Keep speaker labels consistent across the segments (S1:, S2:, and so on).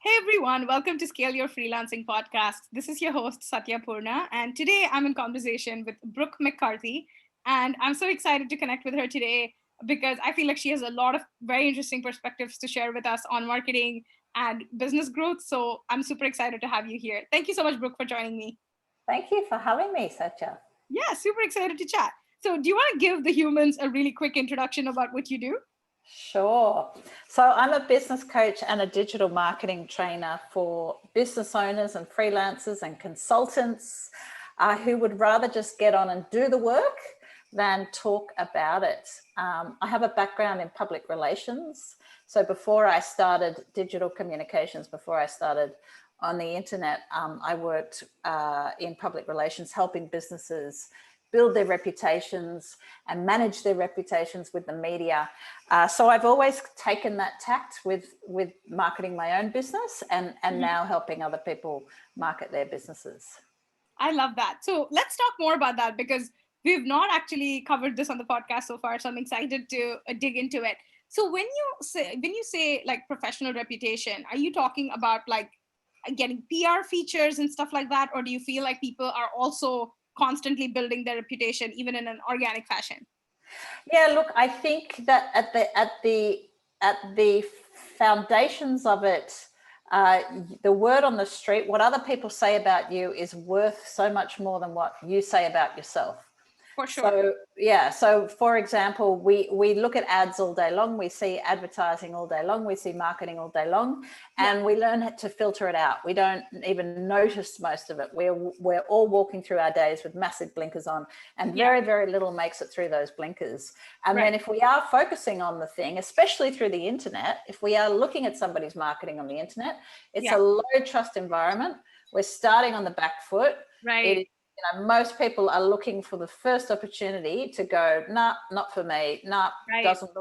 S1: Hey everyone, welcome to Scale Your Freelancing podcast. This is your host, Satya, and today I'm in conversation with Brook McCarthy. And I'm so excited to connect with her today because I feel like she has a lot of very interesting perspectives to share with us on marketing and business growth. So I'm super excited to have you here. Thank you so much, Brook, for joining me.
S2: Thank you for having me, Satya.
S1: Yeah, super excited to chat. So, do you want to give the humans a really quick introduction about what you do?
S2: Sure. So I'm a business coach and a digital marketing trainer for business owners and freelancers and consultants who would rather just get on and do the work than talk about it. I have a background in public relations. So before I started digital communications, before I started on the internet, I worked in public relations, helping businesses build their reputations and manage their reputations with the media. So I've always taken that tact with marketing my own business and now helping other people market their businesses.
S1: I love that. So let's talk more about that because we've not actually covered this on the podcast so far. So I'm excited to dig into it. So when you say like professional reputation, are you talking about like getting PR features and stuff like that, or do you feel like people are also constantly building their reputation even in an organic fashion?
S2: Yeah, look, I think that at the foundations of it, the word on the street, what other people say about you is worth so much more than what you say about yourself.
S1: For sure.
S2: So yeah, so for example, we look at ads all day long, we see advertising all day long, we see marketing all day long, and we learn to filter it out. We don't even notice most of it. We're all walking through our days with massive blinkers on, and very little makes it through those blinkers. And then if we are focusing on the thing, especially through the internet, if we are looking at somebody's marketing on the internet, it's a low trust environment. We're starting on the back foot.
S1: Right.
S2: Most people are looking for the first opportunity to go, nah, not for me. Nah, doesn't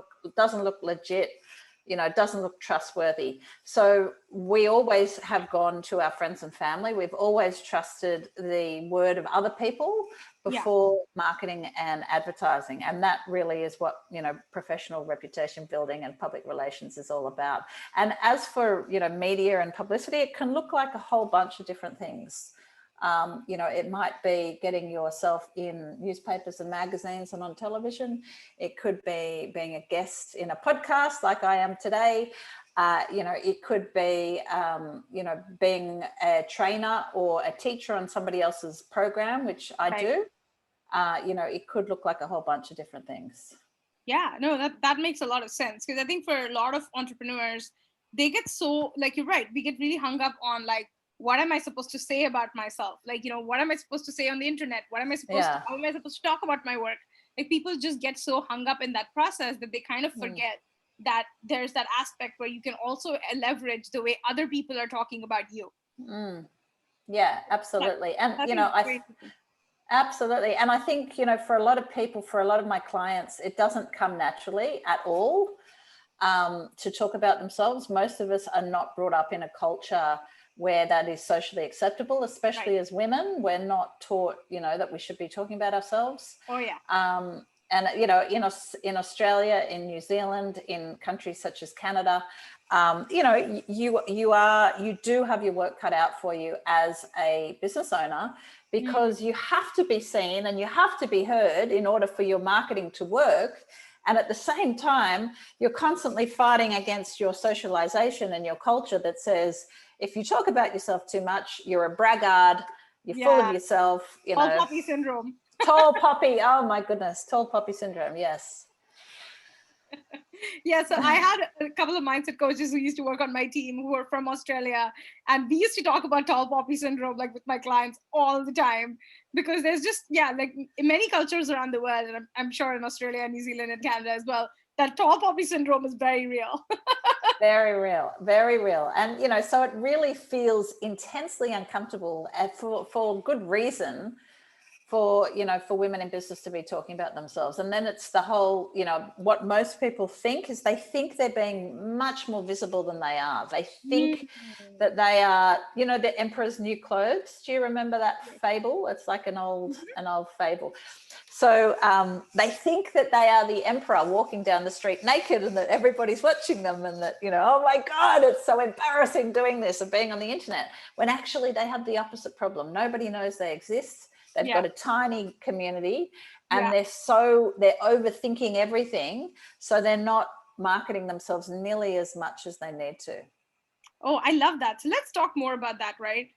S2: look legit. Doesn't look trustworthy. So we always have gone to our friends and family. We've always trusted the word of other people before marketing and advertising. And that really is what, professional reputation building and public relations is all about. And as for, media and publicity, it can look like a whole bunch of different things. It might be getting yourself in newspapers and magazines and on television. It could be being a guest in a podcast like I am today. It could be, being a trainer or a teacher on somebody else's program, which I do. It could look like a whole bunch of different things.
S1: Yeah, no, that makes a lot of sense because I think for a lot of entrepreneurs, they get so, like, you're right, we get really hung up on like, what am I supposed to say about myself? Like, what am I supposed to say on the internet? How am I supposed to talk about my work? Like, people just get so hung up in that process that they kind of forget that there's that aspect where you can also leverage the way other people are talking about you.
S2: Yeah, absolutely. Absolutely. And I think, for a lot of people, for a lot of my clients, it doesn't come naturally at all to talk about themselves. Most of us are not brought up in a culture where that is socially acceptable, especially as women. We're not taught, that we should be talking about ourselves.
S1: Oh, yeah.
S2: And, in Australia, in New Zealand, in countries such as Canada, you do have your work cut out for you as a business owner because you have to be seen and you have to be heard in order for your marketing to work. And at the same time, you're constantly fighting against your socialization and your culture that says, if you talk about yourself too much, you're a braggart, you're full of yourself,
S1: Tall poppy syndrome.
S2: Tall poppy. Oh my goodness. Tall poppy syndrome. Yes.
S1: Yeah, so I had a couple of mindset coaches who used to work on my team who were from Australia, and we used to talk about tall poppy syndrome like with my clients all the time because there's just like in many cultures around the world, and I'm sure in Australia, New Zealand, and Canada as well, that tall poppy syndrome is very real.
S2: Very real, very real. And, so it really feels intensely uncomfortable for good reason for, you know, for women in business to be talking about themselves. And then it's the whole, you know, what most people think is they think they're being much more visible than they are. They think that they are, you know, the emperor's new clothes. Do you remember that fable? It's like an old fable. So they think that they are the emperor walking down the street naked, and that everybody's watching them, and that, you know, oh my God, it's so embarrassing doing this and being on the internet, when actually they have the opposite problem. Nobody knows they exist. They've got a tiny community, and they're overthinking everything. So they're not marketing themselves nearly as much as they need to.
S1: Oh, I love that. So let's talk more about that, right?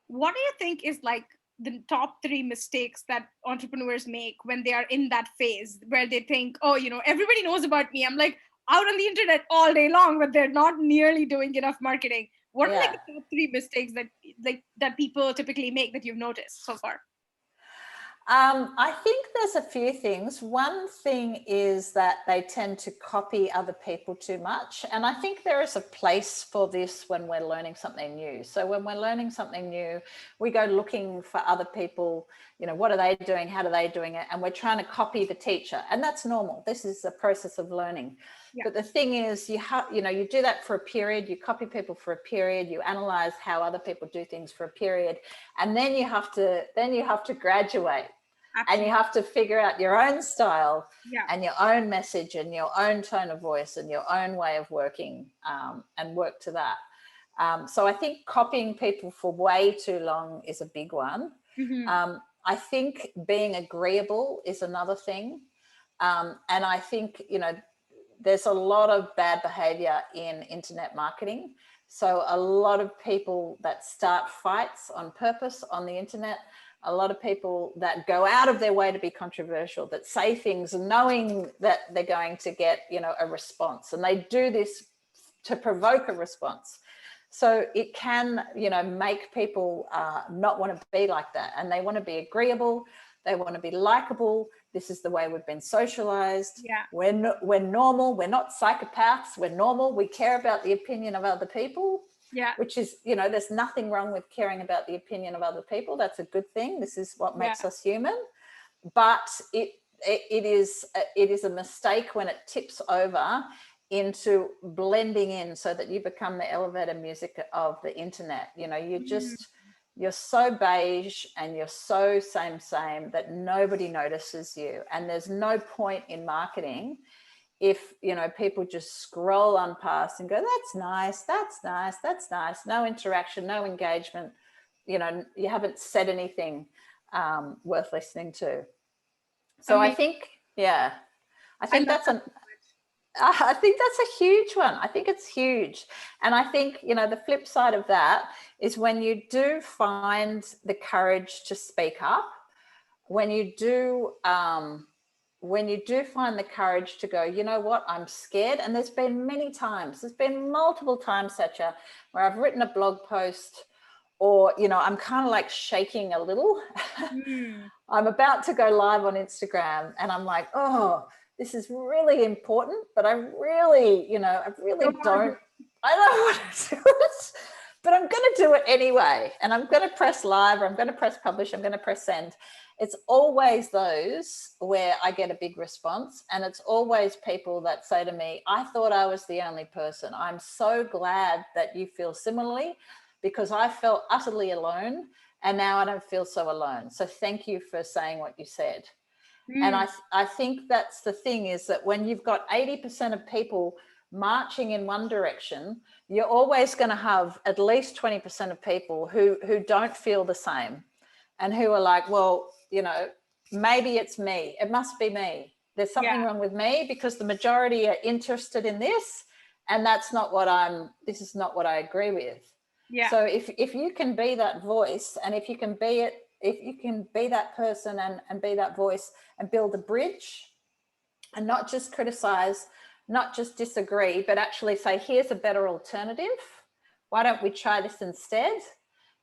S1: What do you think is like the top 3 mistakes that entrepreneurs make when they are in that phase where they think, oh, you know, everybody knows about me. I'm like out on the internet all day long, but they're not nearly doing enough marketing. What are like the top 3 mistakes that people typically make that you've noticed so far?
S2: I think there's a few things. One thing is that they tend to copy other people too much. And I think there is a place for this when we're learning something new. So when we're learning something new, we go looking for other people, you know, what are they doing? How are they doing it? And we're trying to copy the teacher. And that's normal. This is a process of learning. But the thing is, you do that for a period, you copy people for a period, you analyze how other people do things for a period, and then you have to graduate. Absolutely. And you have to figure out your own style and your own message and your own tone of voice and your own way of working, and work to that. So I think copying people for way too long is a big one. I think being agreeable is another thing. And I think, you know, there's a lot of bad behavior in internet marketing. So a lot of people that start fights on purpose on the internet, a lot of people that go out of their way to be controversial, that say things knowing that they're going to get, you know, a response, and they do this to provoke a response. So it can, you know, make people not want to be like that, and they want to be agreeable, they want to be likable. This is the way we've been socialized. We're normal. We're not psychopaths. We're normal. We care about the opinion of other people. Which is, you know, there's nothing wrong with caring about the opinion of other people. That's a good thing. This is what makes us human. But it is a mistake when it tips over into blending in so that you become the elevator music of the internet. You know, you're so beige and you're so same that nobody notices you. And there's no point in marketing if, you know, people just scroll on past and go, that's nice, that's nice, that's nice. No interaction, no engagement. You know, you haven't said anything worth listening to. So I think, I think that's a huge one. I think it's huge. And I think, you know, the flip side of that is when you do find the courage to speak up, when you do find the courage to go, you know what, I'm scared. And there's been multiple times, Satya, where I've written a blog post, or, you know, I'm kind of like shaking a little. I'm about to go live on Instagram and I'm like, oh, this is really important, but I really don't want to do it, but I'm going to do it anyway. And I'm going to press live, or I'm going to press publish, I'm going to press send. It's always those where I get a big response. And it's always people that say to me, I thought I was the only person. I'm so glad that you feel similarly, because I felt utterly alone. And now I don't feel so alone. So thank you for saying what you said. And I think that's the thing, is that when you've got 80% of people marching in one direction, you're always going to have at least 20% of people who don't feel the same, and who are like, well, you know, maybe it's me. It must be me. There's something wrong with me, because the majority are interested in this, and this is not what I agree with. So if you can be that voice, and if you can be that person and be that voice and build a bridge, and not just criticize, not just disagree, but actually say, here's a better alternative. Why don't we try this instead?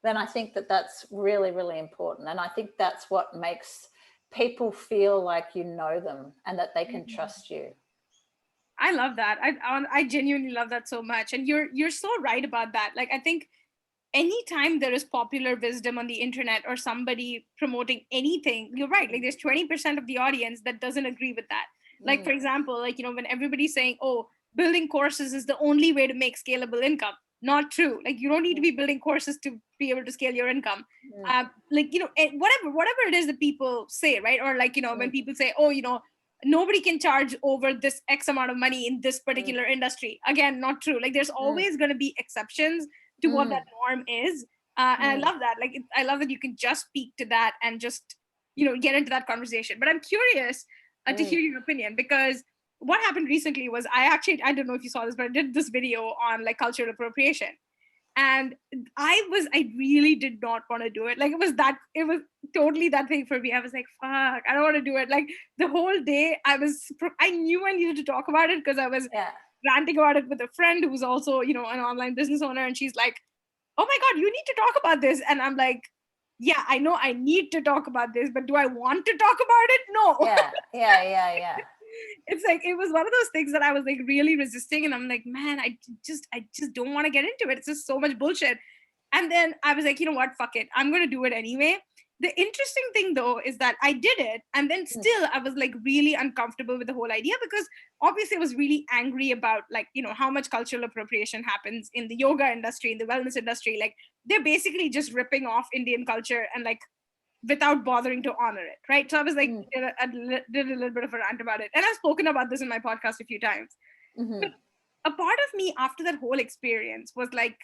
S2: Then I think that that's really, really important. And I think that's what makes people feel like you know them and that they can trust you.
S1: I love that. I genuinely love that so much. And you're so right about that. Like, I think anytime there is popular wisdom on the internet or somebody promoting anything, you're right, like there's 20% of the audience that doesn't agree with that. Like, for example, like, when everybody's saying, oh, building courses is the only way to make scalable income. Not true. Like, you don't need to be building courses to be able to scale your income. Like, whatever it is that people say, right? Or like, when people say, oh, nobody can charge over this X amount of money in this particular industry. Again, not true. Like, there's always going to be exceptions to what that norm is. And I love that. Like, I love that you can just speak to that and just, get into that conversation. But I'm curious to hear your opinion, because what happened recently was I don't know if you saw this, but I did this video on like cultural appropriation. And I really did not want to do it. Like, it was totally that thing for me. I was like, fuck, I don't want to do it. Like, the whole day I knew I needed to talk about it, because I was ranting about it with a friend who's also, an online business owner. And she's like, oh my God, you need to talk about this. And I'm like, yeah, I know I need to talk about this, but do I want to talk about it? No.
S2: Yeah.
S1: It's like, it was one of those things that I was like really resisting. And I'm like, man, I just don't want to get into it. It's just so much bullshit. And then I was like, you know what? Fuck it. I'm going to do it anyway. The interesting thing though is that I did it, and then still I was like really uncomfortable with the whole idea, because obviously I was really angry about like, how much cultural appropriation happens in the yoga industry, in the wellness industry. Like, they're basically just ripping off Indian culture and like without bothering to honor it, right? So I was like, I did a little bit of a rant about it, and I've spoken about this in my podcast a few times. But a part of me after that whole experience was like,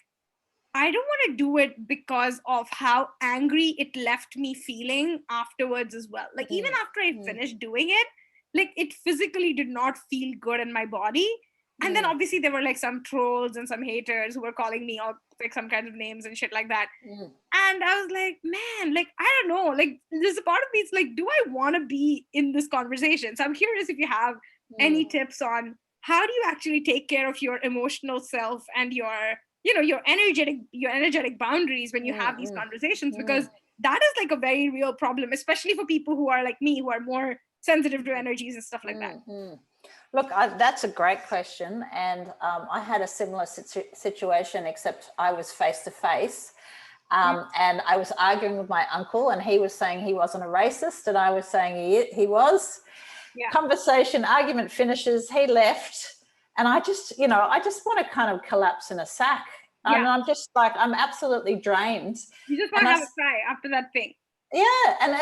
S1: I don't want to do it because of how angry it left me feeling afterwards as well. Like, even after I finished doing it, like, it physically did not feel good in my body. And then obviously there were like some trolls and some haters who were calling me all like some kinds of names and shit like that. And I was like, man, like, I don't know. Like, there's a part of me, it's like, do I want to be in this conversation? So I'm curious if you have any tips on how do you actually take care of your emotional self and your your energetic boundaries when you have these conversations, because that is like a very real problem, especially for people who are like me, who are more sensitive to energies and stuff like that.
S2: Look, that's a great question, and I had a similar situation, except I was face to face, and I was arguing with my uncle, and he was saying he wasn't a racist, and I was saying he was. Conversation, argument finishes, he left. And I just want to kind of collapse in a sack. And I'm just like, I'm absolutely drained.
S1: You just want to have a cry after that thing.
S2: Yeah. And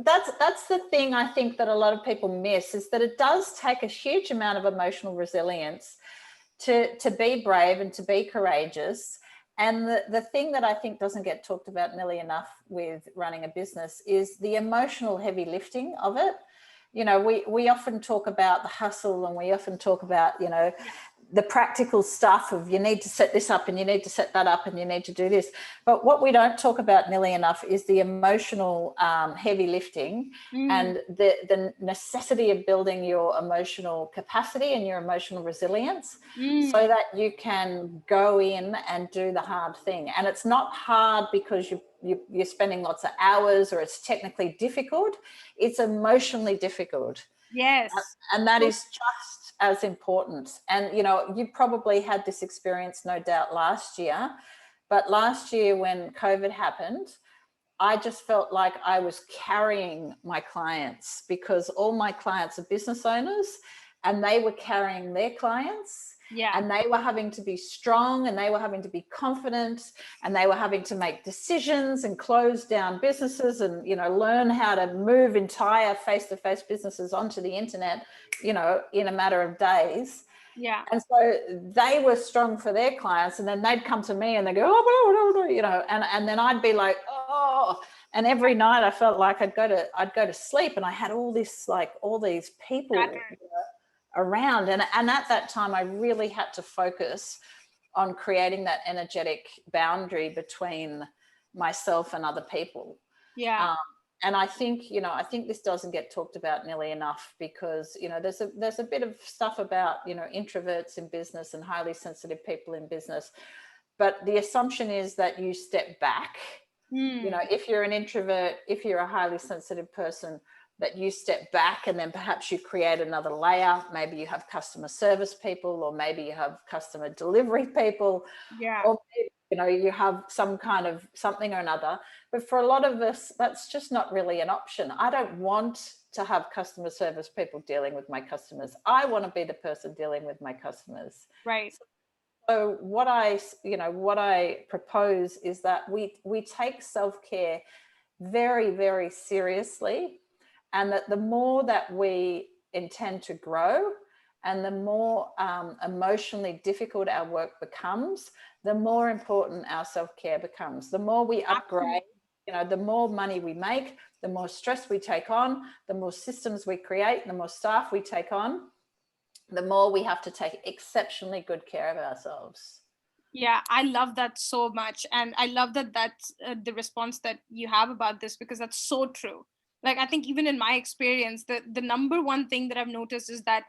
S2: that's the thing I think that a lot of people miss, is that it does take a huge amount of emotional resilience to be brave and to be courageous. And the thing that I think doesn't get talked about nearly enough with running a business is the emotional heavy lifting of it. We often talk about the hustle, and we often talk about, the practical stuff of you need to set this up and you need to set that up and you need to do this. But what we don't talk about nearly enough is the emotional heavy lifting and the necessity of building your emotional capacity and your emotional resilience so that you can go in and do the hard thing. And it's not hard because you're spending lots of hours or it's technically difficult. It's emotionally difficult.
S1: Yes.
S2: And that is just as important. And, you probably had this experience, no doubt, last year. But last year when COVID happened, I just felt like I was carrying my clients, because all my clients are business owners and they were carrying their clients. And they were having to be strong, and they were having to be confident, and they were having to make decisions and close down businesses and, learn how to move entire face-to-face businesses onto the internet, in a matter of days. And so they were strong for their clients, and then they'd come to me and they go, oh, and then I'd be like, oh, and every night I felt like I'd go to sleep, and I had all these people around. And at that time, I really had to focus on creating that energetic boundary between myself and other people. And I think, this doesn't get talked about nearly enough, because, there's a bit of stuff about, introverts in business and highly sensitive people in business. But the assumption is that you step back. If you're an introvert, if you're a highly sensitive person, that you step back and then perhaps you create another layer. Maybe you have customer service people, or maybe you have customer delivery people, or you have some kind of something or another. But for a lot of us, that's just not really an option. I don't want to have customer service people dealing with my customers. I want to be the person dealing with my customers.
S1: Right.
S2: So what I propose is that we take self-care very, very seriously, and that the more that we intend to grow and the more emotionally difficult our work becomes, the more important our self-care becomes. The more we upgrade, the more money we make, the more stress we take on, the more systems we create, the more staff we take on, the more we have to take exceptionally good care of ourselves.
S1: Yeah, I love that so much. And I love that that's the response that you have about this, because that's so true. Like, I think even in my experience, the number one thing that I've noticed is that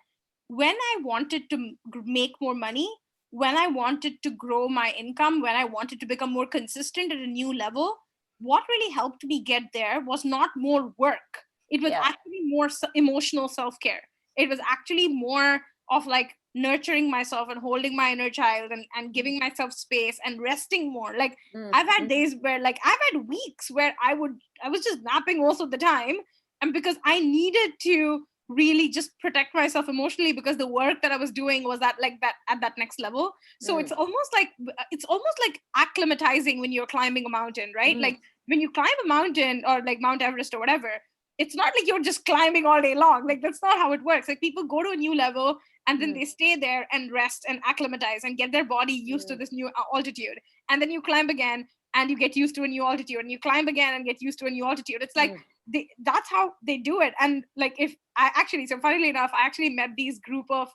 S1: when I wanted to make more money, when I wanted to grow my income, when I wanted to become more consistent at a new level, what really helped me get there was not more work. It was
S2: Yeah.
S1: actually more emotional self care. It was actually more of like nurturing myself and holding my inner child, and giving myself space and resting more. Like, I've had days where, like, I've had weeks where I was just napping most of the time, and because I needed to really just protect myself emotionally, because the work that I was doing was that at that next level. So it's almost like acclimatizing when you're climbing a mountain, right? Like, when you climb a mountain, or like Mount Everest or whatever, it's not like you're just climbing all day long. Like, that's not how it works. Like, people go to a new level, and then they stay there and rest and acclimatize and get their body used to this new altitude. And then you climb again, and you get used to a new altitude, and you climb again and get used to a new altitude. It's like that's how they do it. And like, if I actually, so funnily enough, I actually met these group of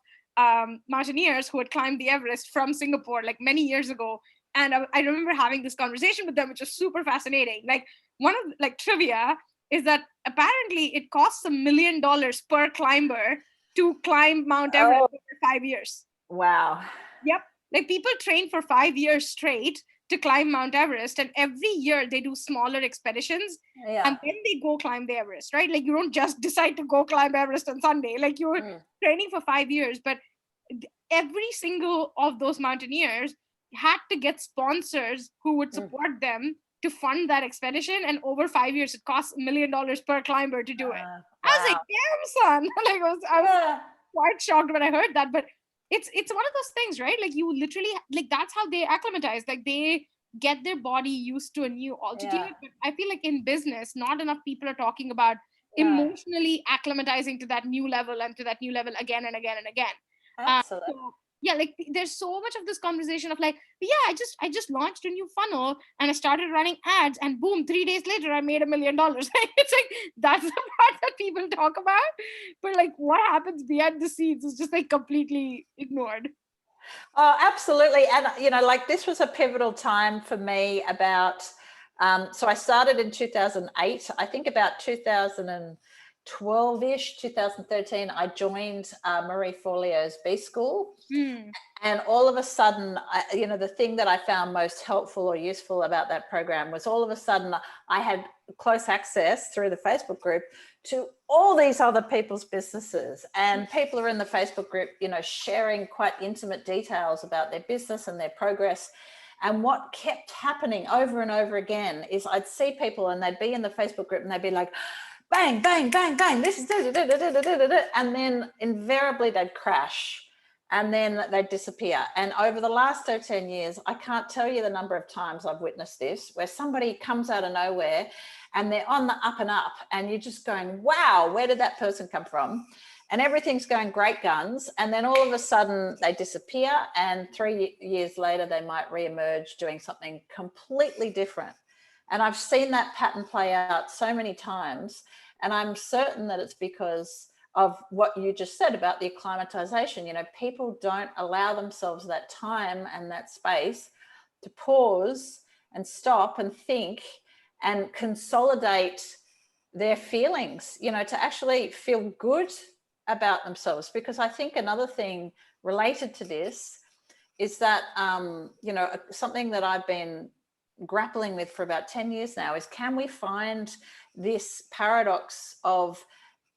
S1: mountaineers who had climbed the Everest from Singapore like many years ago. And I remember having this conversation with them, which was super fascinating. Like, one of like trivia is that apparently it costs $1 million per climber to climb Mount Everest for 5 years.
S2: Wow.
S1: Yep. Like, people train for 5 years straight to climb Mount Everest, and every year they do smaller expeditions,
S2: Yeah.
S1: and then they go climb the Everest, right? Like, you don't just decide to go climb Everest on Sunday. Like, you're training for 5 years, but every single of those mountaineers had to get sponsors who would support them to fund that expedition. And over 5 years, it costs $1 million per climber to do it.
S2: Wow.
S1: I was like, damn, son. Like, I was quite shocked when I heard that. But it's one of those things, right? Like, you literally, like, that's how they acclimatize. Like, they get their body used to a new altitude.
S2: Yeah.
S1: But I feel like in business, not enough people are talking about
S2: No.
S1: emotionally acclimatizing to that new level, and to that new level again and again and again.
S2: Absolutely.
S1: So yeah, like, there's so much of this conversation of like, yeah, I just launched a new funnel, and I started running ads, and boom, 3 days later I made $1 million. It's like, that's the part that people talk about, but like, what happens behind the scenes is just like completely ignored.
S2: Oh, absolutely. And, like, this was a pivotal time for me about, so I started in 2008. I think about 2012-ish, 2013, I joined Marie Forleo's B School. And all of a sudden, the thing that I found most helpful or useful about that program was, all of a sudden I had close access through the Facebook group to all these other people's businesses, and people are in the Facebook group, sharing quite intimate details about their business and their progress. And what kept happening over and over again is, I'd see people and they'd be in the Facebook group and they'd be like, bang, bang, bang, bang, this is, and then invariably they'd crash. And then they disappear. And over the last 13 years, I can't tell you the number of times I've witnessed this, where somebody comes out of nowhere and they're on the up and up, and you're just going, wow, where did that person come from? And everything's going great guns. And then all of a sudden they disappear, and 3 years later, they might reemerge doing something completely different. And I've seen that pattern play out so many times. And I'm certain that it's because of what you just said about the acclimatization. People don't allow themselves that time and that space to pause and stop and think and consolidate their feelings, to actually feel good about themselves. Because I think another thing related to this is that, something that I've been grappling with for about 10 years now is, can we find this paradox of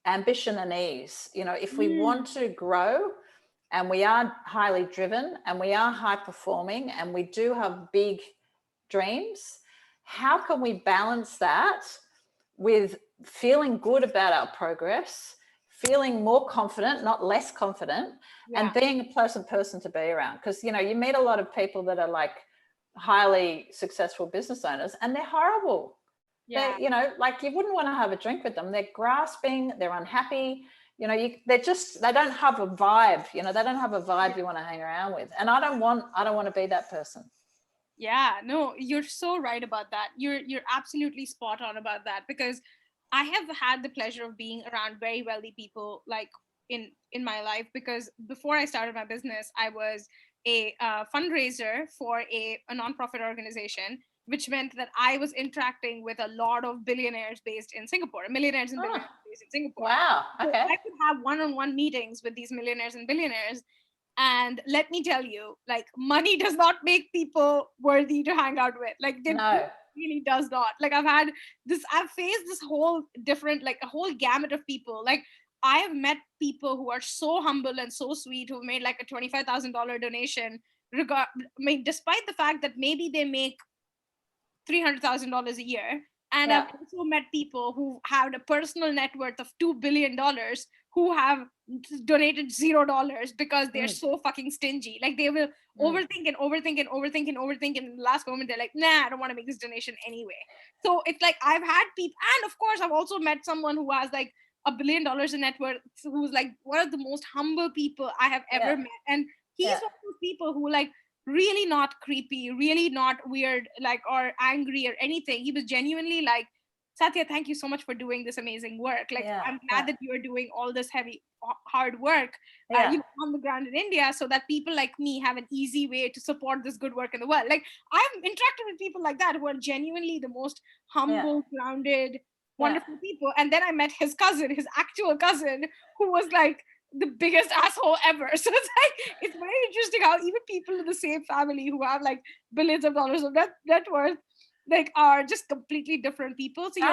S2: ambition and ease? If we want to grow, and we are highly driven, and we are high performing, and we do have big dreams, how can we balance that with feeling good about our progress, feeling more confident, not less confident, and being a pleasant person to be around? Because, you meet a lot of people that are like highly successful business owners, and they're horrible. They, like, you wouldn't want to have a drink with them. They're grasping, they're unhappy. They don't have a vibe. They don't have a vibe you want to hang around with. And I don't want to be that person.
S1: Yeah, no, you're so right about that. You're absolutely spot on about that, because I have had the pleasure of being around very wealthy people, like in my life, because before I started my business, I was a fundraiser for a nonprofit organization, which meant that I was interacting with a lot of billionaires based in Singapore, millionaires and billionaires based in Singapore.
S2: Wow. Okay.
S1: So I could have one-on-one meetings with these millionaires and billionaires. And let me tell you, like, money does not make people worthy to hang out with. Like, they really does not. Like, I've faced this whole different, like, a whole gamut of people. Like, I have met people who are so humble and so sweet, who made like a $25,000 donation, despite the fact that maybe they make $300,000 a year. And I've also met people who had a personal net worth of $2 billion who have donated $0 because they're so fucking stingy. Like, they will overthink and overthink and overthink and overthink. And in the last moment, they're like, nah, I don't want to make this donation anyway. So it's like, I've had people, and of course, I've also met someone who has like $1 billion in net worth, who's like one of the most humble people I have ever met. And he's one of those people who, like, really not creepy, really not weird, like, or angry or anything. He was genuinely like, Satya, thank you so much for doing this amazing work. Like, I'm glad that you are doing all this heavy, hard work on the ground in India, so that people like me have an easy way to support this good work in the world. Like, I've interacted with people like that who are genuinely the most humble, grounded, wonderful people. And then I met his cousin, his actual cousin, who was like the biggest asshole ever. So it's very interesting how even people in the same family who have like billions of dollars of net worth, like, are just completely different people. So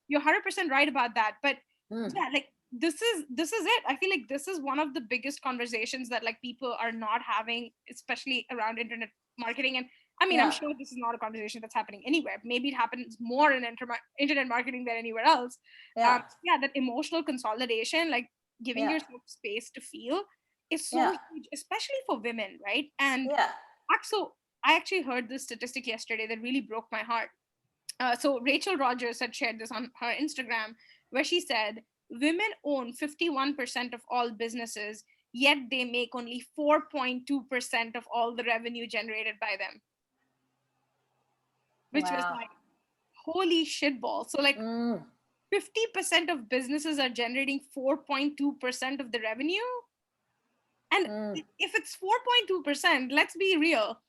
S1: you're 100% right about that. But yeah, like, this is it. I feel like this is one of the biggest conversations that, like, people are not having, especially around internet marketing. And I mean, I'm sure this is not a conversation that's happening anywhere. Maybe it happens more in internet marketing than anywhere else. That emotional consolidation, like, giving yourself space to feel, is so huge, especially for women, right? And so I actually heard this statistic yesterday that really broke my heart. So Rachel Rogers had shared this on her Instagram, where she said women own 51% of all businesses, yet they make only 4.2% of all the revenue generated by them, which was like, holy shitball. So like 50% of businesses are generating 4.2% of the revenue. And if it's 4.2%, let's be real,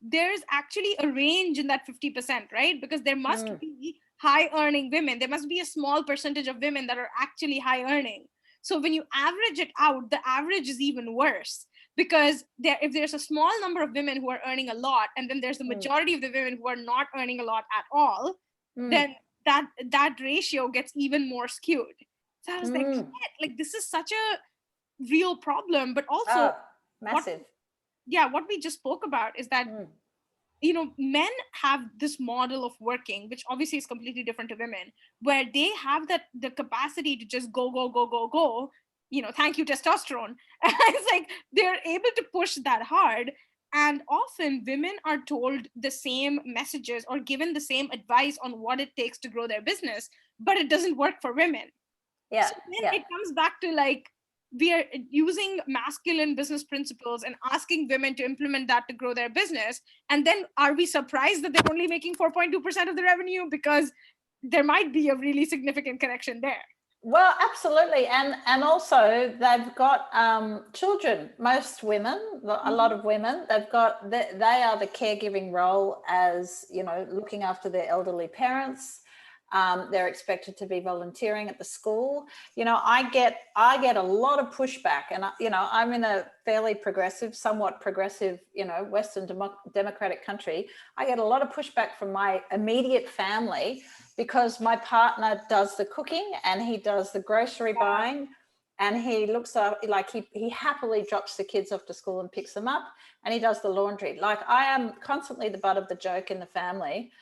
S1: there's actually a range in that 50%, right? Because there must be high earning women. There must be a small percentage of women that are actually high earning. So when you average it out, the average is even worse, because if there's a small number of women who are earning a lot, and then there's the majority of the women who are not earning a lot at all, then that ratio gets even more skewed. So I was like, shit, like, this is such a real problem. But also
S2: massive.
S1: What we just spoke about is that men have this model of working, which obviously is completely different to women, where they have the capacity to just go, thank you testosterone. It's like they're able to push that hard. And often women are told the same messages or given the same advice on what it takes to grow their business, but it doesn't work for women. So then it comes back to, like, we are using masculine business principles and asking women to implement that to grow their business. And then are we surprised that they're only making 4.2% of the revenue? Because there might be a really significant connection there.
S2: Well, absolutely. And also they've got children. Most women, a lot of women, they are the caregiving role, as, looking after their elderly parents. They're expected to be volunteering at the school. I get a lot of pushback, and I'm in a fairly progressive, somewhat progressive, Western democratic country. I get a lot of pushback from my immediate family because my partner does the cooking and he does the grocery buying, and he looks up, like he happily drops the kids off to school and picks them up, and he does the laundry. Like, I am constantly the butt of the joke in the family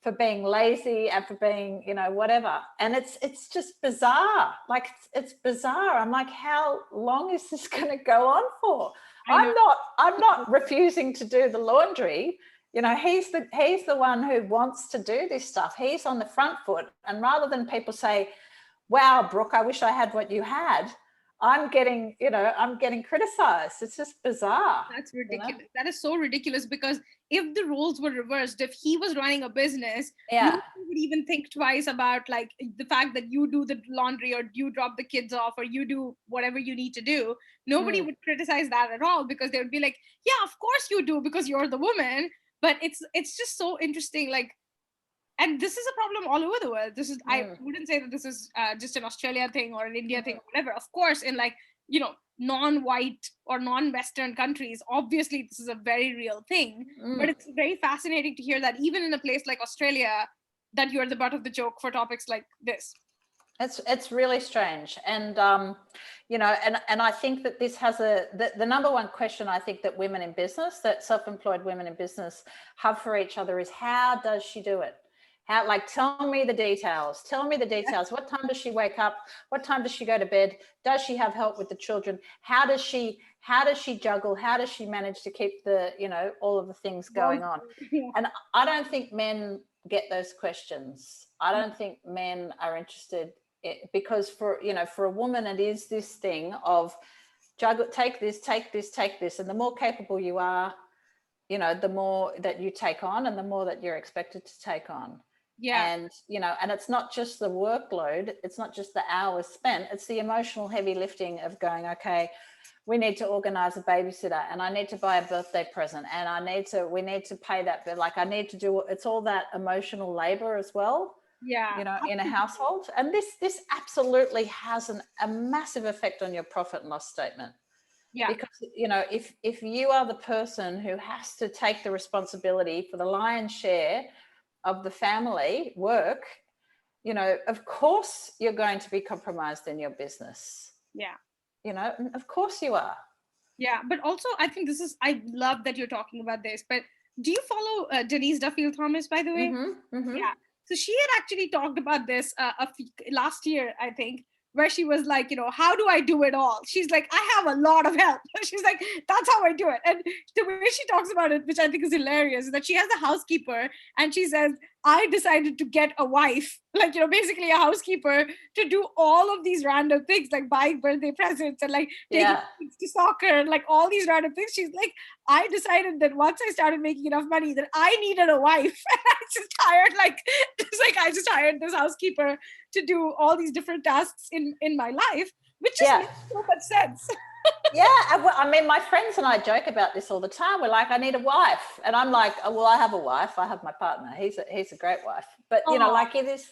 S2: for being lazy and for being, you know, whatever. And it's just bizarre. Like, it's bizarre. I'm like, how long is this going to go on for? I'm not refusing to do the laundry. You know, he's the one who wants to do this stuff. He's on the front foot. And rather than people say, wow, Brooke, I wish I had what you had, I'm getting criticized. It's just bizarre.
S1: That's ridiculous.
S2: You know?
S1: That is so ridiculous, because if the roles were reversed, if he was running a business,
S2: Yeah.
S1: nobody would even think twice about like the fact that you do the laundry or you drop the kids off or you do whatever you need to do. Nobody would criticize that at all, because they would be like, yeah, of course you do, because you're the woman. But it's just so interesting. Like, and this is a problem all over the world. This is, I wouldn't say that this is just an Australia thing or an India thing or whatever. Of course, in like, you know, non-white or non-Western countries, obviously this is a very real thing. But it's very fascinating to hear that even in a place like Australia, that you're the butt of the joke for topics like this.
S2: It's really strange. And you know, and I think that this has the number one question I think that women in business, that self-employed women in business have for each other is, how does she do it? How, like, tell me the details. Tell me the details. What time does she wake up? What time does she go to bed? Does she have help with the children? How does she juggle? How does she manage to keep the, you know, all of the things going on? And I don't think men get those questions. I don't think men are interested because for a woman, it is this thing of juggle, take this, take this, take this. And the more capable you are, you know, the more that you take on and the more that you're expected to take on.
S1: Yeah.
S2: And, you know, and it's not just the workload, it's not just the hours spent, it's the emotional heavy lifting of going, okay, we need to organize a babysitter and I need to buy a birthday present and we need to pay that, but like I need to do, it's all that emotional labor as well.
S1: Yeah.
S2: You know, in a household. And this absolutely has a massive effect on your profit and loss statement.
S1: Yeah.
S2: Because, you know, if you are the person who has to take the responsibility for the lion's share of the family work, you know, of course you're going to be compromised in your business.
S1: Yeah.
S2: You know, of course you are.
S1: Yeah. But also, I think I love that you're talking about this, but do you follow Denise Duffield Thomas, by the way? Yeah. So she had actually talked about this last year, I think, where she was like, you know, how do I do it all? She's like, I have a lot of help. She's like, that's how I do it. And the way she talks about it, which I think is hilarious, is that she has a housekeeper and she says, I decided to get a wife, like, you know, basically a housekeeper to do all of these random things, like buying birthday presents and like taking kids to soccer and like all these random things. She's like, I decided that once I started making enough money that I needed a wife. And I just hired this housekeeper to do all these different tasks in my life, which just makes so much sense.
S2: Yeah, I mean, my friends and I joke about this all the time. We're like, I need a wife, and I'm like, oh, well, I have a wife. I have my partner. He's a great wife. But you know, like it is,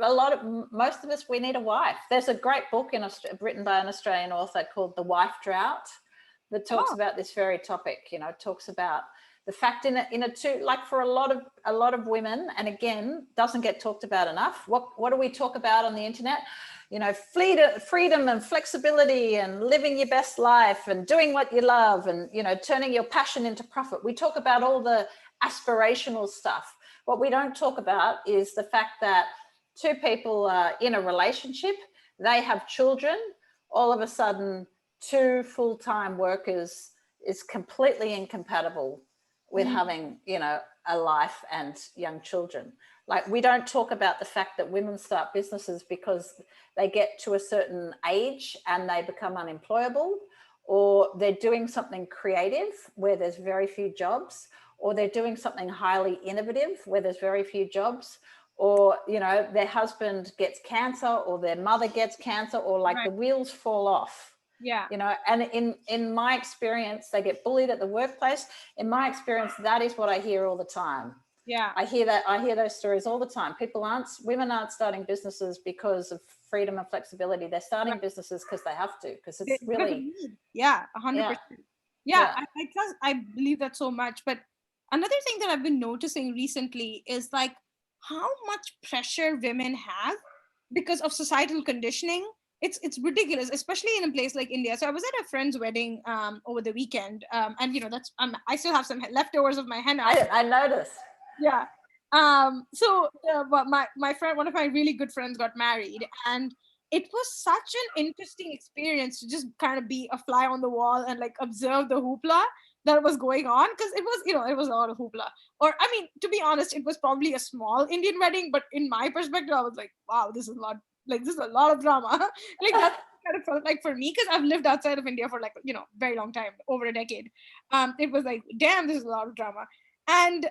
S2: most of us, we need a wife. There's a great book written by an Australian author called The Wife Drought that talks about this very topic. You know, it talks about the fact in a two, like for a lot of women, and again, doesn't get talked about enough. What do we talk about on the internet? You know, freedom and flexibility and living your best life and doing what you love and, you know, turning your passion into profit. We talk about all the aspirational stuff. What we don't talk about is the fact that two people are in a relationship, they have children, all of a sudden 2 full-time workers is completely incompatible with having, you know, a life and young children. Like, we don't talk about the fact that women start businesses because they get to a certain age and they become unemployable, or they're doing something creative where there's very few jobs, or they're doing something highly innovative where there's very few jobs, or, you know, their husband gets cancer or their mother gets cancer, or like the wheels fall off.
S1: Yeah.
S2: You know, and in my experience, they get bullied at the workplace. In my experience, that is what I hear all the time.
S1: Yeah.
S2: I hear those stories all the time. Women aren't starting businesses because of freedom and flexibility. They're starting businesses because they have to, because it's really.
S1: Yeah, 100%. Yeah. I believe that so much. But another thing that I've been noticing recently is like how much pressure women have because of societal conditioning it's ridiculous, especially in a place like India. So I was at a friend's wedding over the weekend, and that's I still have some leftovers of my henna.
S2: I noticed.
S1: Yeah. So but my friend, one of my really good friends, got married, and it was such an interesting experience to just kind of be a fly on the wall and like observe the hoopla that was going on, because it was it was a lot of hoopla. Or I mean, to be honest, it was probably a small Indian wedding, but in my perspective, I was like, wow, this is a lot. Like, this is a lot of drama. Like, that's kind of felt like for me, because I've lived outside of India for like very long time, over a decade. It was like, damn, this is a lot of drama. And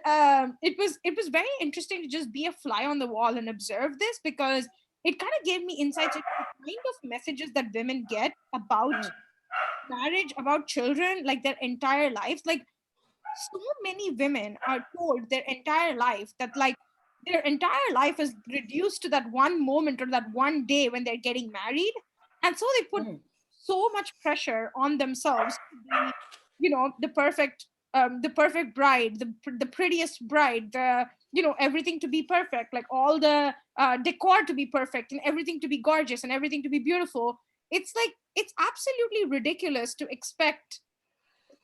S1: it was very interesting to just be a fly on the wall and observe this, because it kind of gave me insights into the kind of messages that women get about marriage, about children, like their entire lives. Like, so many women are told their entire life that like their entire life is reduced to that one moment or that one day when they're getting married, and so they put so much pressure on themselves to be the perfect bride, the prettiest bride, the everything to be perfect, like all the decor to be perfect and everything to be gorgeous and everything to be beautiful. It's like, it's absolutely ridiculous to expect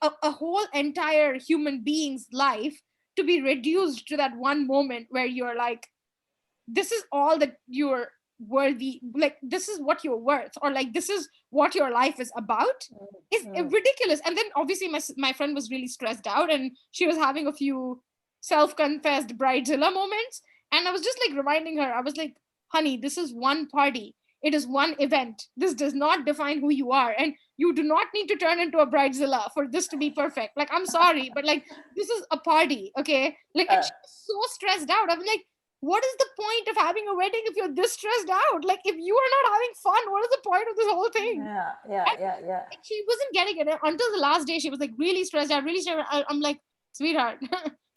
S1: a whole entire human being's life to be reduced to that one moment where you're like, this is all that you're worthy, like this is what you're worth, or like this is what your life is about. Is ridiculous. And then obviously my friend was really stressed out, and she was having a few self-confessed bridezilla moments, and I was just like reminding her, I was like, honey, this is one party, it is one event, this does not define who you are, and you do not need to turn into a bridezilla for this to be perfect. Like, I'm sorry, but like, this is a party, okay? Like, and she was so stressed out. I'm like, what is the point of having a wedding if you're this stressed out? Like, if you are not having fun, what is the point of this whole thing? And she wasn't getting it until the last day. She was like really stressed out, really stressed out. I'm like, sweetheart,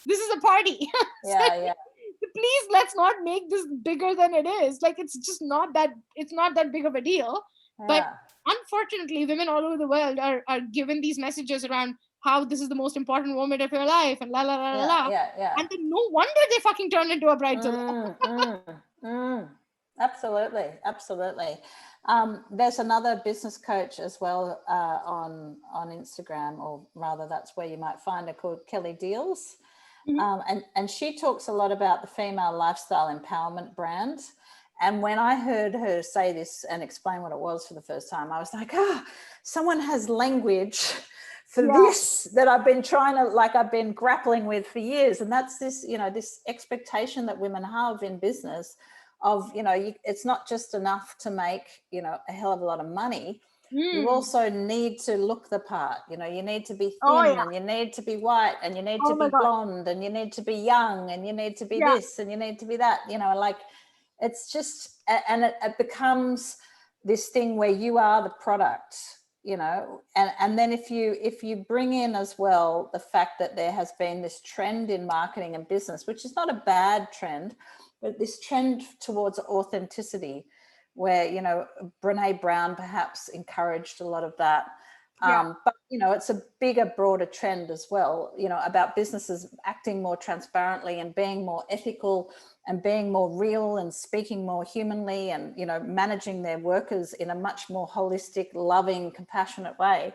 S1: this is a party. Please, let's not make this bigger than it is. Like, it's not that big of a deal. But unfortunately, women all over the world are given these messages around how this is the most important moment of your life, and la la la la la. And then no wonder they fucking turn into a bridezilla.
S2: Absolutely, absolutely. There's another business coach as well on Instagram, or rather that's where you might find her, called Kelly Deals. And she talks a lot about the female lifestyle empowerment brand. And when I heard her say this and explain what it was for the first time, I was like, someone has language for this that I've been grappling with for years. And that's this, this expectation that women have in business of, it's not just enough to make, a hell of a lot of money. You also need to look the part, you need to be thin, and you need to be white, and you need to be blonde, and you need to be young, and you need to be this, and you need to be that, like, it's just, and it becomes this thing where you are the product, and then if you bring in as well the fact that there has been this trend in marketing and business, which is not a bad trend, but this trend towards authenticity, where Brene Brown perhaps encouraged a lot of that, but it's a bigger, broader trend as well, about businesses acting more transparently and being more ethical and being more real and speaking more humanly, and managing their workers in a much more holistic, loving, compassionate way.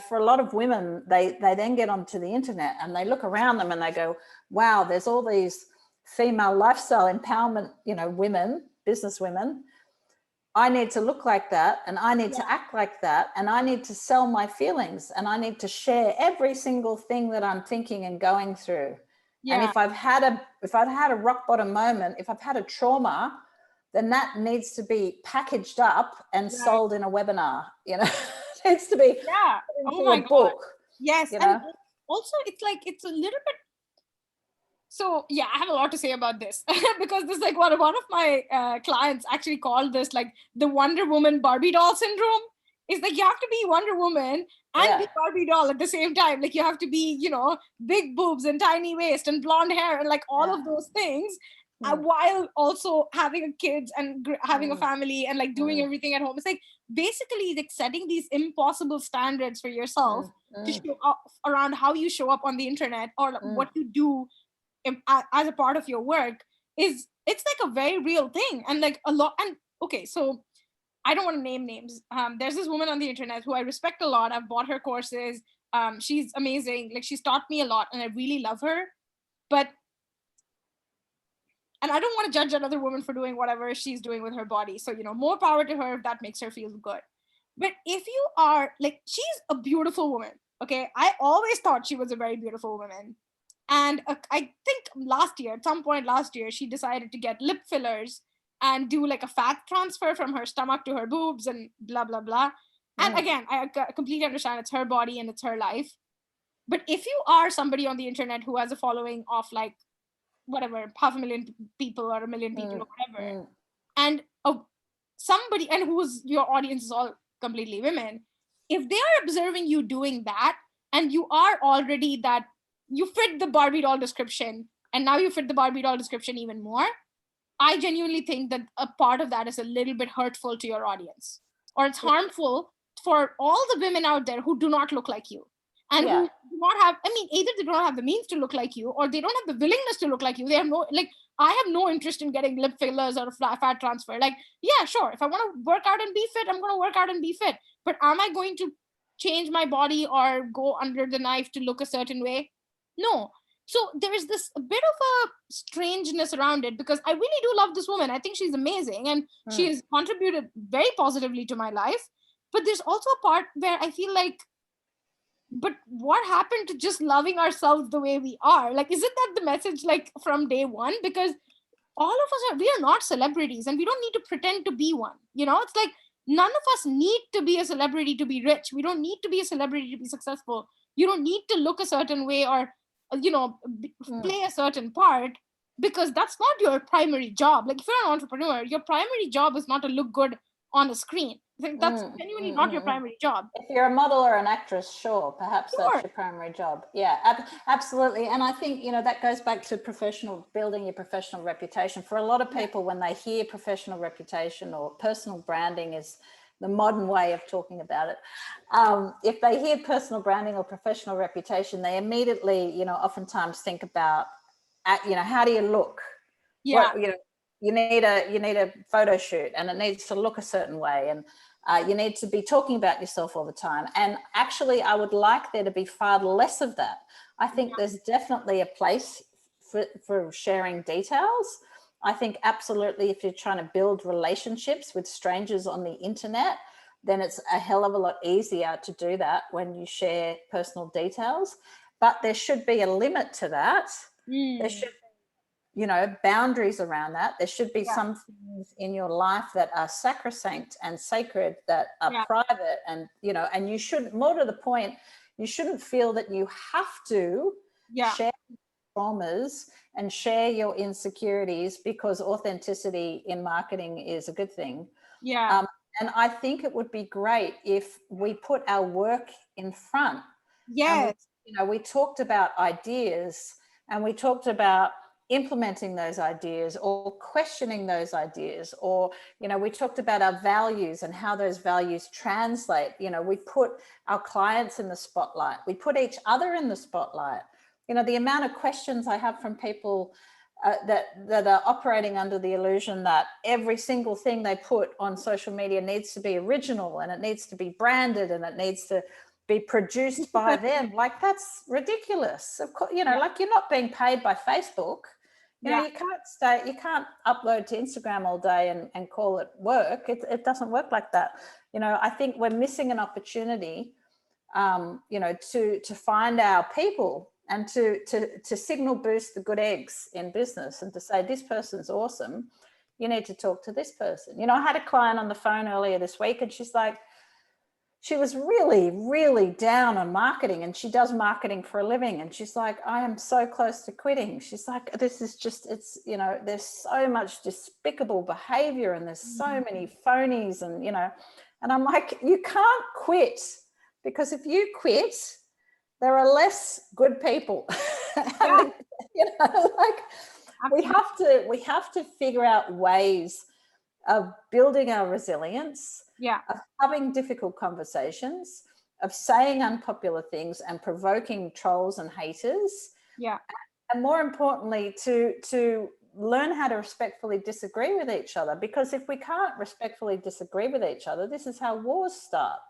S2: For a lot of women, they then get onto the internet and they look around them and they go, wow, there's all these female lifestyle empowerment women, business women. I need to look like that, and I need to act like that, and I need to sell my feelings, and I need to share every single thing that I'm thinking and going through. And if I've had a rock bottom moment, if I've had a trauma, then that needs to be packaged up and sold in a webinar. It needs to be into a book.
S1: Yes. And also, it's a little bit. So I have a lot to say about this because this, like, one of my clients actually called this like the Wonder Woman Barbie doll syndrome. It's like, you have to be Wonder Woman and be Barbie doll at the same time. Like, you have to be, big boobs and tiny waist and blonde hair and like all of those things, while also having kids and having a family and like doing everything at home. It's like basically like setting these impossible standards for yourself to show up around how you show up on the internet, or what you do as a part of your work. It's like a very real thing, and like a lot. And okay, so I don't want to name names. There's this woman on the internet who I respect a lot. I've bought her courses. She's amazing. Like, she's taught me a lot and I really love her. But, and I don't want to judge another woman for doing whatever she's doing with her body. So, more power to her if that makes her feel good. But if you are like, she's a beautiful woman. Okay. I always thought she was a very beautiful woman. And I think at some point last year, she decided to get lip fillers and do like a fat transfer from her stomach to her boobs and blah, blah, blah. And again, I completely understand it's her body and it's her life. But if you are somebody on the internet who has a following of like, whatever, 500,000 people or 1,000,000 people or whatever, and somebody, and whose your audience is all completely women, if they are observing you doing that, and you are already that, you fit the Barbie doll description, and now you fit the Barbie doll description even more, I genuinely think that a part of that is a little bit hurtful to your audience, or it's harmful for all the women out there who do not look like you, and who do not have, either they don't have the means to look like you, or they don't have the willingness to look like you. They have no, like, I have no interest in getting lip fillers or fat transfer. Like, yeah, sure, if I want to work out and be fit, I'm going to work out and be fit. But am I going to change my body or go under the knife to look a certain way? No. So there is this a bit of a strangeness around it, because I really do love this woman. I think she's amazing, and she has contributed very positively to my life. But there's also a part where I feel like, but what happened to just loving ourselves the way we are? Like, isn't that the message, like, from day one? Because all of us we are not celebrities, and we don't need to pretend to be one. It's like, none of us need to be a celebrity to be rich. We don't need to be a celebrity to be successful. You don't need to look a certain way or play a certain part, because that's not your primary job. Like, if you're an entrepreneur, your primary job is not to look good on a screen. I think that's genuinely not your primary job.
S2: If you're a model or an actress, sure, perhaps that's your primary job. Yeah, absolutely. And I think, that goes back to building your professional reputation. For a lot of people, when they hear professional reputation or personal branding is the modern way of talking about it. If they hear personal branding or professional reputation, they immediately, oftentimes think about, how do you look?
S1: Yeah.
S2: You need a photo shoot, and it needs to look a certain way, and you need to be talking about yourself all the time. And actually, I would like there to be far less of that. I think there's definitely a place for sharing details. I think absolutely, if you're trying to build relationships with strangers on the internet, then it's a hell of a lot easier to do that when you share personal details. But there should be a limit to that. There should be, boundaries around that. There should be some things in your life that are sacrosanct and sacred, that are private, and, and you shouldn't, more to the point, you shouldn't feel that you have to share traumas and share your insecurities, because authenticity in marketing is a good thing.
S1: Yeah.
S2: And I think it would be great if we put our work in front.
S1: Yes.
S2: And we talked about ideas, and we talked about implementing those ideas or questioning those ideas, or, we talked about our values and how those values translate. We put our clients in the spotlight. We put each other in the spotlight. The amount of questions I have from people that are operating under the illusion that every single thing they put on social media needs to be original, and it needs to be branded, and it needs to be produced by them. Like, that's ridiculous. Of course, like, you're not being paid by Facebook. You can't upload to Instagram all day and call it work. It doesn't work like that. I think we're missing an opportunity, to find our people, and to signal boost the good eggs in business, and to say, this person's awesome, you need to talk to this person. I had a client on the phone earlier this week, and she's like, she was really, really down on marketing, and she does marketing for a living. And she's like, I am so close to quitting. She's like, this is just, it's, there's so much despicable behavior, and there's so many phonies, and, and I'm like, you can't quit, because if you quit, there are less good people. And, we have to figure out ways of building our resilience, of having difficult conversations, of saying unpopular things and provoking trolls and haters.
S1: Yeah.
S2: And more importantly, to learn how to respectfully disagree with each other, because if we can't respectfully disagree with each other, this is how wars start.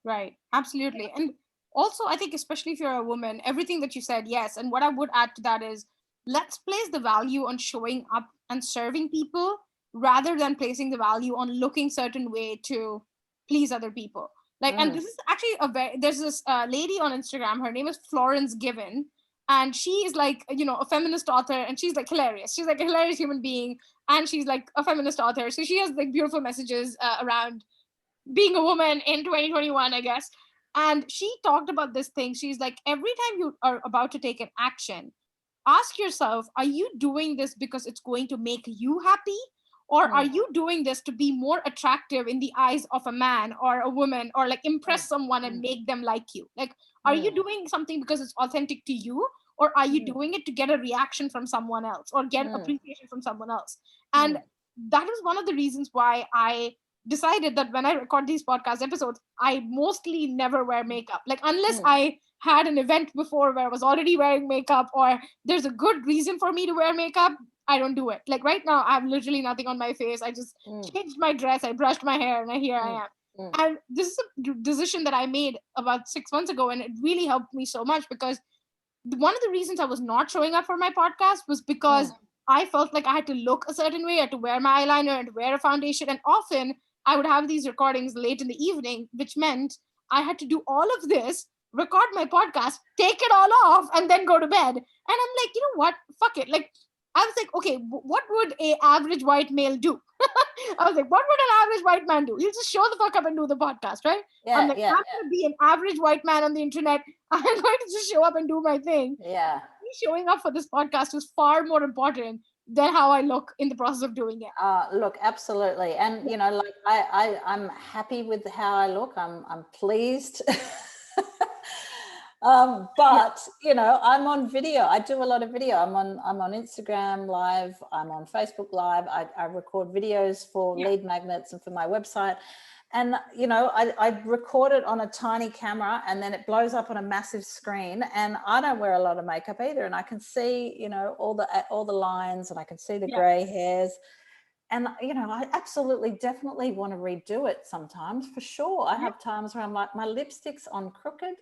S1: Right. Absolutely. And also, I think, especially if you're a woman, everything that you said, yes. And what I would add to that is, let's place the value on showing up and serving people rather than placing the value on looking certain way to please other people. Like, and this is actually there's this lady on Instagram, her name is Florence Given. And she is like, a feminist author, and she's like hilarious. She's like a hilarious human being. And she's like a feminist author. So she has like beautiful messages around being a woman in 2021, I guess. And she talked about this thing. She's like, every time you are about to take an action, ask yourself, are you doing this because it's going to make you happy? Or are you doing this to be more attractive in the eyes of a man or a woman, or like impress someone and make them like you? Like, are you doing something because it's authentic to you? Or are you doing it to get a reaction from someone else or get appreciation from someone else? And that is one of the reasons why I decided that when I record these podcast episodes, I mostly never wear makeup. Like, unless I had an event before where I was already wearing makeup, or there's a good reason for me to wear makeup, I don't do it. Like right now, I have literally nothing on my face. I just changed my dress, I brushed my hair, and here I am. And this is a decision that I made about 6 months ago, and it really helped me so much, because one of the reasons I was not showing up for my podcast was because I felt like I had to look a certain way, I had to wear my eyeliner and wear a foundation. And often I would have these recordings late in the evening, which meant I had to do all of this, record my podcast, take it all off, and then go to bed. And I'm like, you know what? Fuck it. Like, I was like, okay, what would a average white male do? I was like, what would an average white man do? He'll just show the fuck up and do the podcast, right? I'm like, I'm going to be an average white man on the internet. I'm going to just show up and do my thing.
S2: Yeah.
S1: Me showing up for this podcast was far more important than how I look in the process of doing it.
S2: Look, absolutely. And, like I'm happy with how I look. I'm pleased. But I'm on video. I do a lot of video. I'm on Instagram Live. I'm on Facebook Live. I record videos for Lead Magnets and for my website. And, I record it on a tiny camera, and then it blows up on a massive screen. And I don't wear a lot of makeup either. And I can see, all the lines, and I can see the gray hairs. And, I absolutely, definitely want to redo it sometimes, for sure. I have times where I'm like, my lipstick's on crooked.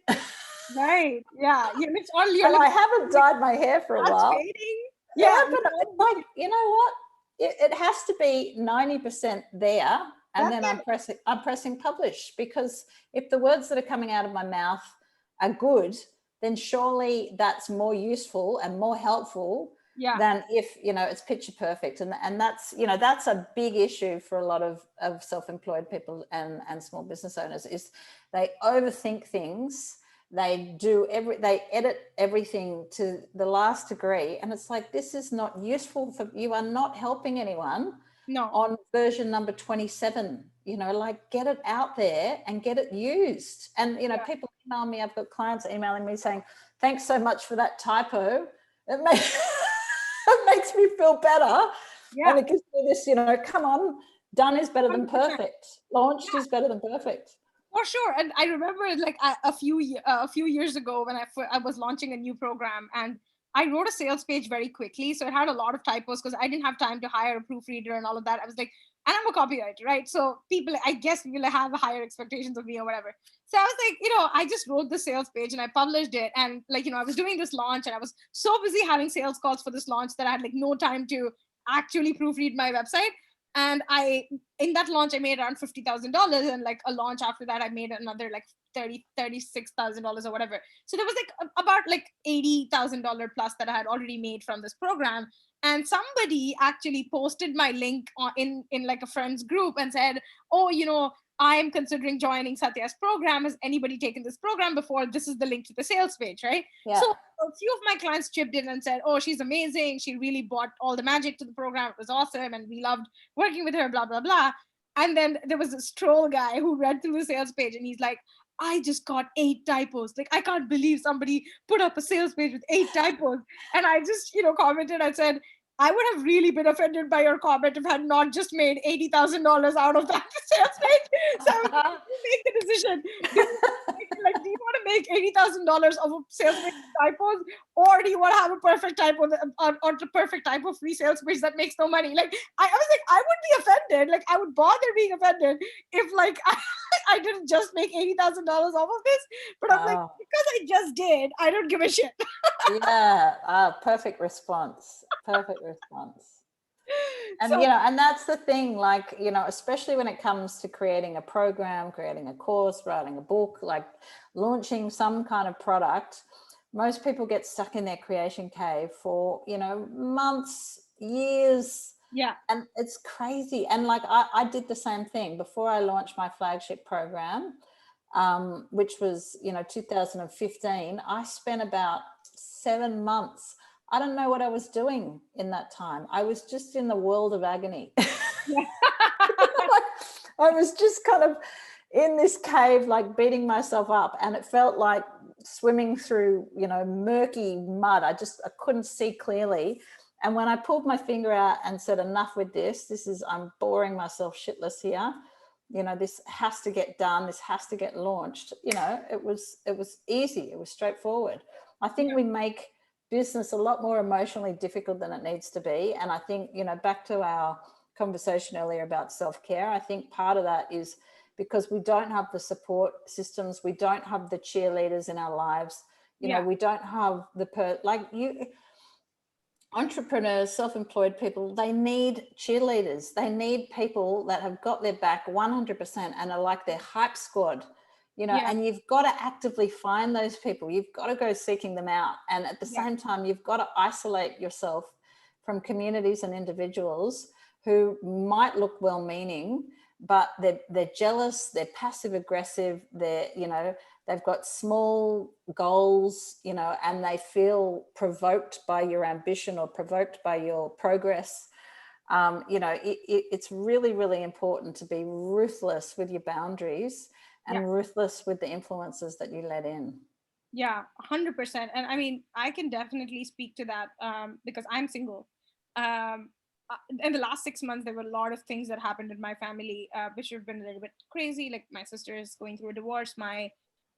S1: Right. Yeah. It's all
S2: and I haven't dyed my hair for a while.
S1: Fading.
S2: Yeah, but it's like, you know what? It has to be 90% there, and then I'm pressing publish, because if the words that are coming out of my mouth are good, then surely that's more useful and more helpful than if it's picture perfect. And that's that's a big issue for a lot of self-employed people and small business owners, is they overthink things. They edit everything to the last degree, and it's like, this is not useful you are not helping anyone.
S1: No.
S2: On version number 27, like, get it out there and get it used. And people email me. I've got clients emailing me saying, thanks so much for that typo. It makes me feel better. And it gives me this, come on, done is better than perfect. Launched is better than perfect.
S1: For sure. And I remember, like, a few years ago, when I was launching a new program, and I wrote a sales page very quickly. So it had a lot of typos because I didn't have time to hire a proofreader and all of that. I was like, and I'm a copywriter, right? So people, I guess, will have higher expectations of me or whatever. So I was like, I just wrote the sales page and I published it. And like, I was doing this launch, and I was so busy having sales calls for this launch that I had like no time to actually proofread my website. And in that launch, I made around $50,000, and like a launch after that, I made another like $36,000 or whatever. So there was like about like $80,000 plus that I had already made from this program. And somebody actually posted my link in like a friend's group and said, oh, I am considering joining Satya's program. Has anybody taken this program before? This is the link to the sales page, right?
S2: Yeah.
S1: So a few of my clients chipped in and said, oh, she's amazing. She really brought all the magic to the program. It was awesome. And we loved working with her, blah, blah, blah. And then there was this troll guy who read through the sales page, and he's like, I just got 8 typos. Like, I can't believe somebody put up a sales page with 8 typos. And I just, commented, I said, I would have really been offended by your comment if I had not just made $80,000 out of that sales page. So I was like, you make the decision. Do you want to make $80,000 of a sales page typos, or do you want to have a perfect typo or the perfect type of free sales page that makes no money? Like I was like, I would be offended. Like I would bother being offended if like I didn't just make $80,000 off of this. But I'm like, because I just did, I don't give a shit.
S2: Yeah, perfect response. Perfect response. And,
S1: So,
S2: and that's the thing, like, especially when it comes to creating a program, creating a course, writing a book, like launching some kind of product, most people get stuck in their creation cave for, months, years.
S1: yeah.
S2: And it's crazy. And like, I did the same thing before I launched my flagship program, which was, 2015. I spent about 7 months. I don't know what I was doing in that time. I was just in the world of agony.
S1: Yeah.
S2: I was just kind of in this cave, like beating myself up, and it felt like swimming through, murky mud. I couldn't see clearly. And when I pulled my finger out and said, enough with this, I'm boring myself shitless here. This has to get done. This has to get launched. It was easy. It was straightforward. I think we make business a lot more emotionally difficult than it needs to be. And I think, back to our conversation earlier about self-care, I think part of that is because we don't have the support systems, we don't have the cheerleaders in our lives, we don't have entrepreneurs, self-employed people, they need cheerleaders. They need people that have got their back 100% and are like their hype squad. And you've got to actively find those people. You've got to go seeking them out. And at the same time, you've got to isolate yourself from communities and individuals who might look well-meaning, but they're jealous, they're passive aggressive, they've got small goals, and they feel provoked by your ambition or provoked by your progress. It's really, really important to be ruthless with your boundaries and ruthless with the influences that you let in.
S1: Yeah, 100%. And I mean, I can definitely speak to that because I'm single. In the last 6 months, there were a lot of things that happened in my family, which have been a little bit crazy. Like my sister is going through a divorce. My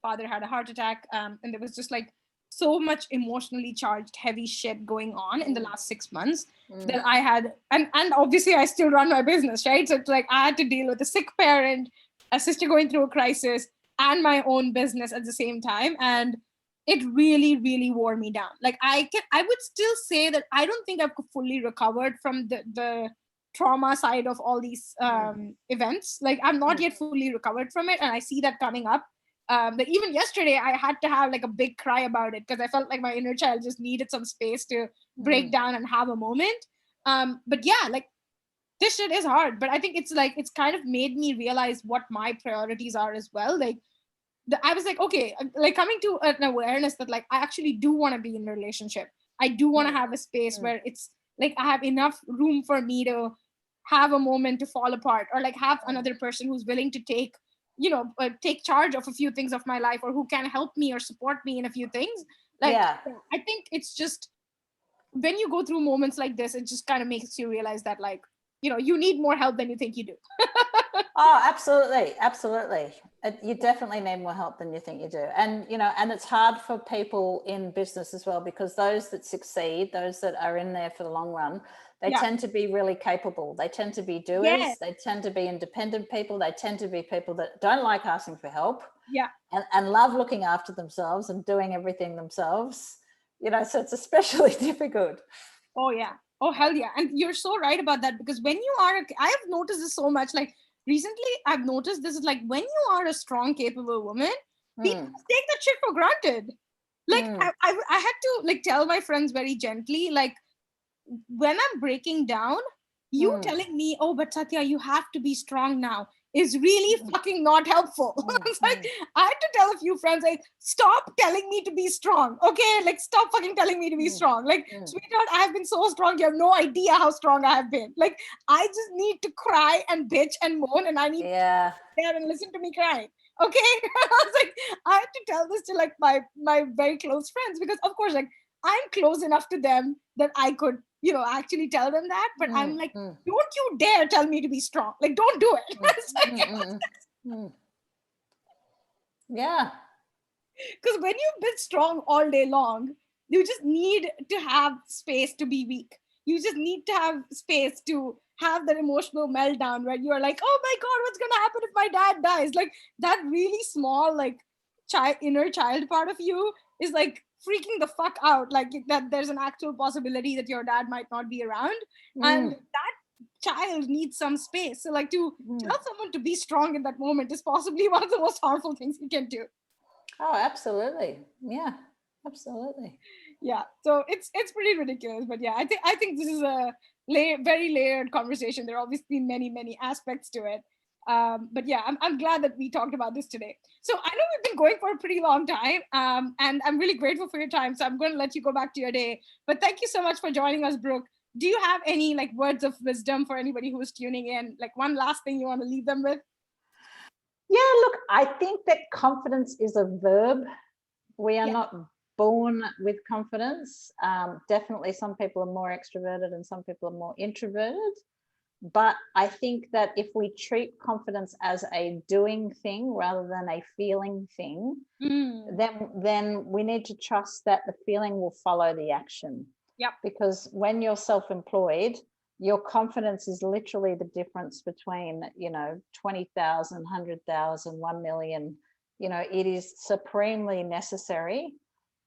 S1: father had a heart attack. And there was just like so much emotionally charged, heavy shit going on in the last 6 months that I had. And obviously, I still run my business, right? So it's like I had to deal with a sick parent, a sister going through a crisis, and my own business at the same time. And it really, really wore me down. Like I would still say that I don't think I've fully recovered from the trauma side of all these events. Like I'm not yet fully recovered from it. And I see that coming up. But even yesterday, I had to have like a big cry about it because I felt like my inner child just needed some space to break down and have a moment. But yeah, like this shit is hard. But I think it's kind of made me realize what my priorities are as well. Like I was like, okay, like coming to an awareness that like I actually do want to be in a relationship. I do want to have a space where it's like I have enough room for me to have a moment to fall apart, or like have another person who's willing to take take charge of a few things of my life, or who can help me or support me in a few things. Like I think it's just when you go through moments like this, it just kind of makes you realize that like you need more help than you think you do.
S2: Oh, absolutely. Absolutely. You definitely need more help than you think you do. And, and it's hard for people in business as well, because those that succeed, those that are in there for the long run, they tend to be really capable. They tend to be doers.
S1: Yeah.
S2: They tend to be independent people. They tend to be people that don't like asking for help.
S1: Yeah.
S2: And love looking after themselves and doing everything themselves. So it's especially difficult.
S1: Oh, yeah. Oh, hell yeah. And you're so right about that, because when you are, I have noticed this so much. Like recently, I've noticed this is like when you are a strong, capable woman, people take that shit for granted. Like I had to like tell my friends very gently, like when I'm breaking down, you telling me, oh, but Satya, you have to be strong now, is really fucking not helpful. It's like I had to tell a few friends, like, stop telling me to be strong. Okay, like stop fucking telling me to be strong. Like, sweetheart, I have been so strong. You have no idea how strong I have been. Like, I just need to cry and bitch and moan, and I need to sit there and listen to me cry. Okay. I was like, I had to tell this to like my very close friends, because of course, like I'm close enough to them that I could actually tell them that. But I'm like,
S2: mm,
S1: don't you dare tell me to be strong. Like, don't do it.
S2: Yeah.
S1: Because when you've been strong all day long, you just need to have space to be weak. You just need to have space to have that emotional meltdown where you're like, oh my God, what's going to happen if my dad dies? Like that really small, like inner child part of you is like freaking the fuck out. Like that there's an actual possibility that your dad might not be around. And that child needs some space. So like to tell someone to be strong in that moment is possibly one of the most harmful things you can do.
S2: Oh, absolutely. Yeah, absolutely.
S1: Yeah, so it's pretty ridiculous, but yeah, I think this is a very layered conversation. There are obviously many aspects to it, but yeah, I'm glad that we talked about this today. So I know we've been going for a pretty long time, and I'm really grateful for your time, so I'm going to let you go back to your day. But thank you so much for joining us, Brooke. Do you have any like words of wisdom for anybody who's tuning in, like one last thing you want to leave them with?
S2: Yeah, look, I think that confidence is a verb. We are
S1: Yeah.
S2: not born with confidence. Definitely some people are more extroverted and some people are more introverted. But I think that if we treat confidence as a doing thing rather than a feeling thing, then we need to trust that the feeling will follow the action.
S1: Yep.
S2: Because when you're self-employed, your confidence is literally the difference between 20,000, 100,000, 1 million. It is supremely necessary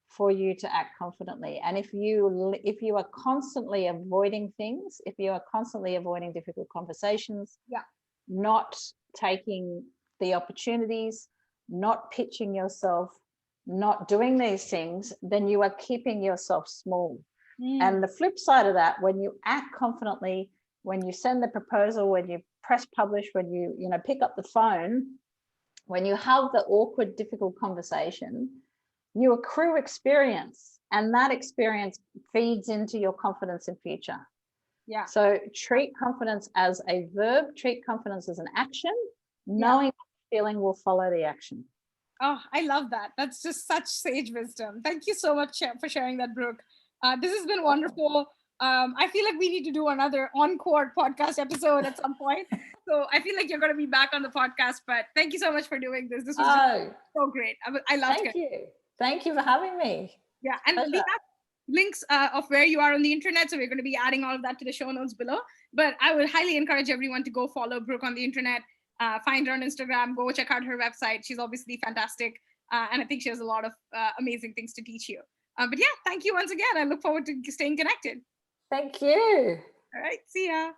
S2: for you to act confidently. And if you are constantly avoiding things, if you are constantly avoiding difficult conversations, not taking the opportunities, not pitching yourself, not doing these things, then you are keeping yourself small. And the flip side of that, when you act confidently, when you send the proposal, when you press publish, when you pick up the phone, when you have the awkward, difficult conversation, you accrue experience, and that experience feeds into your confidence in future.
S1: Yeah.
S2: So treat confidence as a verb, treat confidence as an action, knowing the feeling will follow the action.
S1: Oh, I love that. That's just such sage wisdom. Thank you so much for sharing that, Brooke. This has been wonderful. I feel like we need to do another encore podcast episode at some point. So I feel like you're going to be back on the podcast, but thank you so much for doing this. This was just so great. I loved it.
S2: Thank you. Thank you for having me.
S1: Yeah, and we have links of where you are on the internet, so we're going to be adding all of that to the show notes below. But I would highly encourage everyone to go follow Brooke on the internet, find her on Instagram, go check out her website. She's obviously fantastic, and I think she has a lot of amazing things to teach you. But yeah, thank you once again. I look forward to staying connected.
S2: Thank you.
S1: All right, see ya.